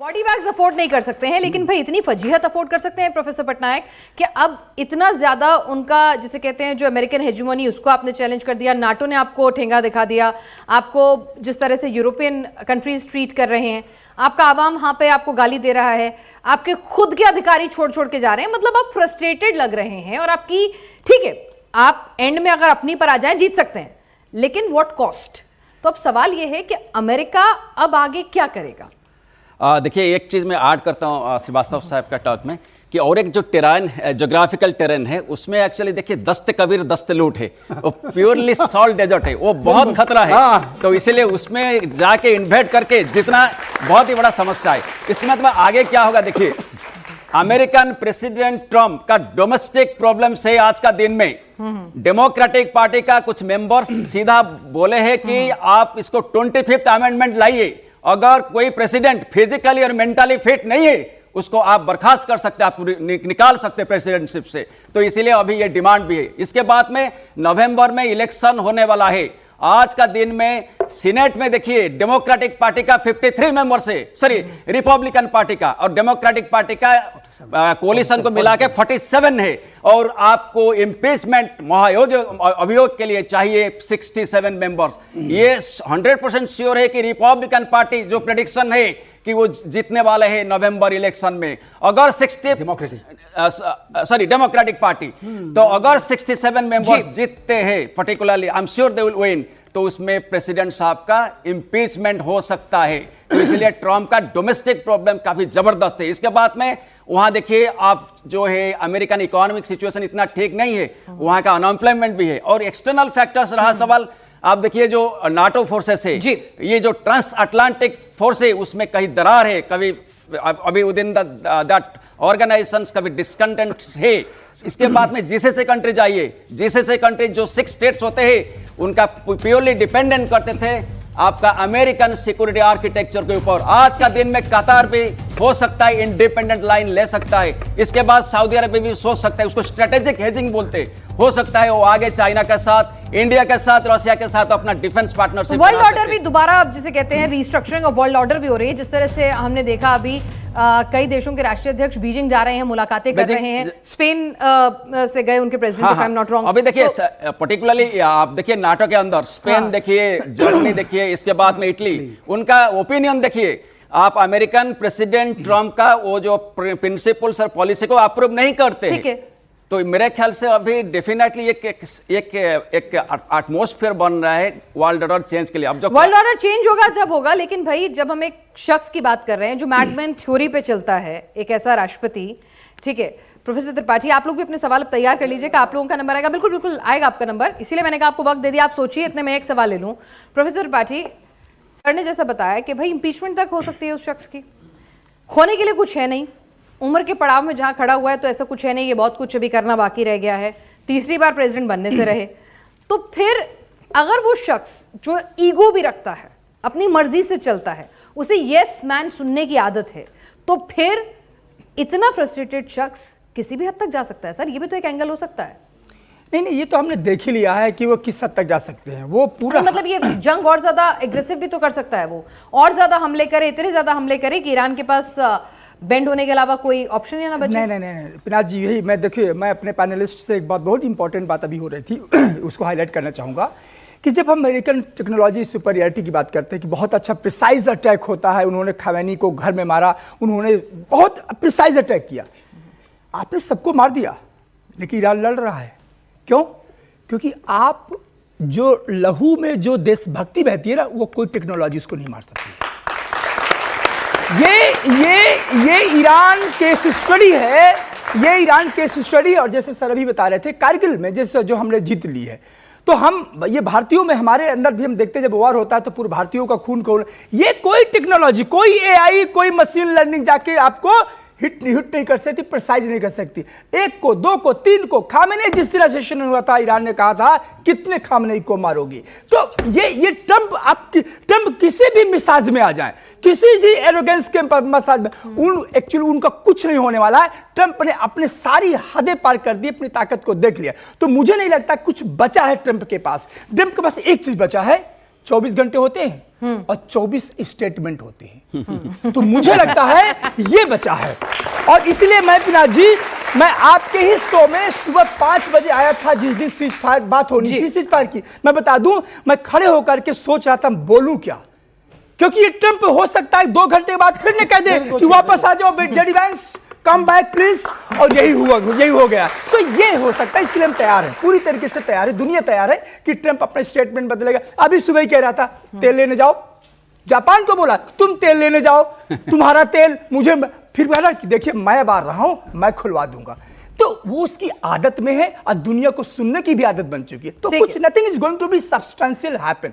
Body bags afford नहीं कर सकते हैं, लेकिन भाई इतनी फजीहत अफोर्ड कर सकते हैं प्रोफेसर पटनायक कि अब इतना ज्यादा उनका जिसे कहते हैं जो अमेरिकन हेजुमोनी उसको आपने चैलेंज कर दिया, नाटो ने आपको ठेंगा दिखा दिया, आपको जिस तरह से यूरोपियन कंट्रीज ट्रीट कर रहे हैं, आपका आवाम वहां पे आपको गाली दे रहा है, आपके खुद के अधिकारी छोड़ छोड़ के जा रहे हैं, मतलब आप फ्रस्ट्रेटेड लग रहे हैं। और आपकी ठीक है, आप एंड में अगर अपनी पर आ जाए जीत सकते हैं, लेकिन व्हाट कॉस्ट? तो अब सवाल यह है कि अमेरिका अब आगे क्या करेगा? देखिए, एक चीज़ मैं ऐड करता हूँ श्रीवास्तव साहब का टॉक में कि और एक जो टेरेन जोग्राफिकल टेरेन है उसमें एक्चुअली देखिए दस्त कबीर दस्त लूट है, वो प्योरली सॉल्ट डेजर्ट है, वो बहुत खतरा है। तो इसीलिए उसमें जाके इन्वेट करके जितना बहुत ही बड़ा समस्या है। इसमें मतलब आगे क्या होगा देखिए, अमेरिकन प्रेसिडेंट ट्रंप का डोमेस्टिक प्रॉब्लम से आज का दिन में डेमोक्रेटिक पार्टी का कुछ मेंबर्स सीधा बोले हैं कि आप इसको 25th अमेंडमेंट लाइए, अगर कोई प्रेसिडेंट फिजिकली और मेंटली फिट नहीं है उसको आप बर्खास्त कर सकते हैं, आप निकाल सकते हैं प्रेसिडेंटशिप से। तो इसीलिए अभी ये डिमांड भी है। इसके बाद में नवंबर में इलेक्शन होने वाला है। आज का दिन में सीनेट में देखिए डेमोक्रेटिक पार्टी का 53 मेंबर्स है, सॉरी रिपब्लिकन पार्टी का और डेमोक्रेटिक पार्टी का कोलिशन को मिला के 47 है। और आपको इम्पीचमेंट अभियोग के लिए चाहिए 67 मेंबर्स। ये 100% श्योर है कि रिपब्लिकन पार्टी जो प्रेडिक्शन है कि वो जीतने वाले हैं नवंबर इलेक्शन में। अगर 60 डेमोक्रेटिक पार्टी, तो अगर 67 मेंबर्स जीतते हैं particularly, I am sure they will win, तो उसमें प्रेसिडेंट साहब का इंपीचमेंट हो सकता है। तो इसलिए ट्रंप का डोमेस्टिक प्रॉब्लम काफी जबरदस्त है। इसके बाद में वहां देखिए आप जो है अमेरिकन इकोनॉमिक सिचुएशन इतना ठीक नहीं है, वहां का अनएम्प्लॉयमेंट भी है और एक्सटर्नल फैक्टर्स रहा सवाल। आप देखिए जो नाटो फोर्सेस है, ये जो ट्रांस अटलांटिक फोर्स है उसमें कहीं दरार है, कभी अभी विद इन दैट ऑर्गेनाइजेशंस कभी डिस्कंटेंट है। इसके बाद में जीसीसी कंट्री जाइए, जीसीसी कंट्री जो 6 स्टेट्स होते हैं उनका प्योरली डिपेंडेंट करते थे आपका अमेरिकन सिक्योरिटी आर्किटेक्चर के ऊपर। आज का दिन में कतार भी हो सकता है इंडिपेंडेंट लाइन ले सकता है। इसके बाद सऊदी अरब भी सोच सकता है, उसको स्ट्रेटेजिक हेजिंग बोलते हैं, हो सकता है वो आगे चाइना के साथ, इंडिया के साथ, रशिया के साथ अपना डिफेंस पार्टनरशिप। वर्ल्ड ऑर्डर भी दोबारा जिसे कहते हैं रीस्ट्रक्चरिंग ऑफ वर्ल्ड ऑर्डर भी हो रही है। जिस तरह से हमने देखा अभी कई देशों के राष्ट्रीय अध्यक्ष बीजिंग जा रहे हैं, मुलाकातें कर रहे हैं, स्पेन से गए उनके president, if I am not wrong. अभी देखिए पर्टिकुलरली आप देखिए नाटो के अंदर स्पेन देखिए, जर्मनी देखिए, इसके बाद में इटली, उनका ओपिनियन देखिए। आप अमेरिकन प्रेसिडेंट ट्रंप का वो जो प्रिंसिपल्स और पॉलिसी को अप्रूव नहीं करते हैं, तो मेरे ख्याल से अभी डेफिनेटली एक एटमॉस्फेयर बन रहा है वर्ल्ड ऑर्डर चेंज के लिए। अब जो वर्ल्ड ऑर्डर चेंज होगा जब होगा, लेकिन भाई जब हम एक शख्स की बात कर रहे हैं जो मैडमैन थ्योरी पे चलता है, एक ऐसा राष्ट्रपति, ठीक है प्रोफेसर त्रिपाठी, आप लोग भी अपने सवाल तैयार कर लीजिएगा, आप लोगों का नंबर आएगा, बिल्कुल बिल्कुल आएगा आपका नंबर, इसीलिए मैंने कहा आपको वक्त दे दिया। आप सोचिए, इतने में एक सवाल ले लूं। प्रोफेसर त्रिपाठी, सर ने जैसा बताया कि भाई इंपीचमेंट तक हो सकती है उस शख्स की, खोने के लिए कुछ है नहीं, उम्र के पड़ाव में जहां खड़ा हुआ है तो ऐसा कुछ है नहीं, ये बहुत कुछ अभी करना बाकी रह गया है, तीसरी बार प्रेसिडेंट बनने से रहे। तो फिर अगर वो शख्स जो ईगो भी रखता है, अपनी मर्जी से चलता है, उसे यस मैन सुनने की आदत है, तो फिर इतना फ्रस्ट्रेटेड शख्स किसी भी हद तक जा सकता है। सर ये भी तो एक एंगल हो सकता है। नहीं, ये तो हमने देख ही लिया है कि वो किस हद तक जा सकते हैं। वो पूरा मतलब ये जंग और ज्यादा एग्रेसिव भी तो कर सकता है, वो और ज्यादा हमले करे, इतने ज्यादा हमले करे कि ईरान के पास बेंड होने के अलावा कोई ऑप्शन ही ना बचे। नहीं पिनाक जी, यही मैं देखिए, मैं अपने पैनलिस्ट से एक बात, बहुत इंपॉर्टेंट बात अभी हो रही थी उसको हाईलाइट करना चाहूँगा कि जब हम अमेरिकन टेक्नोलॉजी सुपरियरिटी की बात करते हैं कि बहुत अच्छा प्रिसाइज अटैक होता है, उन्होंने खमैनी को घर में मारा, उन्होंने बहुत प्रिसाइज अटैक किया, आपने सबको मार दिया, लेकिन ईरान लड़ रहा है। क्यों? क्योंकि आप जो लहू में जो देशभक्ति बहती है ना, वो कोई टेक्नोलॉजी उसको नहीं मार सकती। ये ईरान केस स्टडी है, ये ईरान केस स्टडी। और जैसे सर अभी बता रहे थे कारगिल में जैसे जो हमने जीत ली है, तो हम ये भारतीयों में, हमारे अंदर भी हम देखते हैं जब वार होता है तो पूरे भारतीयों का खून खोल, ये कोई टेक्नोलॉजी, कोई एआई, कोई मशीन लर्निंग जाके आपको हिट नहीं कर सकती, प्रिसाइज नहीं कर सकती। 1 को 2 को 3 को, खामेनेई जिस तरह सेशन हुआ था, ईरान ने कहा था कितने खामेनेई को मारोगी। तो ये ट्रंप किसी भी मिसाज में आ जाए, किसी भी एरोगेंस के मसाज में, एक्चुअली उनका कुछ नहीं होने वाला है। ट्रंप ने अपने सारी हदें पार कर दी, अपनी ताकत को देख लिया। तो मुझे नहीं लगता कुछ बचा है ट्रंप के पास। ट्रंप के पास एक चीज बचा है 24 घंटे होते हैं और 24 स्टेटमेंट होते हैं। तो मुझे लगता है ये बचा है, और इसलिए मैं पिनाक जी, मैं आपके ही शो में सुबह 5 बजे आया था, जिस दिन सीज फायर बात होनी थी, सीज फायर की। मैं बता दूं, मैं खड़े होकर के सोच रहा था बोलूं क्या, क्योंकि ये ट्रंप हो सकता है 2 घंटे बाद फिर ने कह दे कि वापस आ जाओ JD Vance, come back please, और यही हो गया। तो ये हो सकता है, इसके लिए हम तैयार हैं, पूरी तरीके से तैयार है, दुनिया तैयार है कि ट्रंप अपना स्टेटमेंट बदलेगा। अभी सुबह ही कह रहा था तेल लेने जाओ, जापान को बोला तुम तेल लेने जाओ, तुम्हारा तेल मुझे, फिर बोला कि देखिए मैं बाहर रहा हूं, मैं खुलवा दूंगा। तो वो उसकी आदत में है और दुनिया को सुनने की भी आदत बन चुकी है। तो कुछ nothing is going to be substantial happen.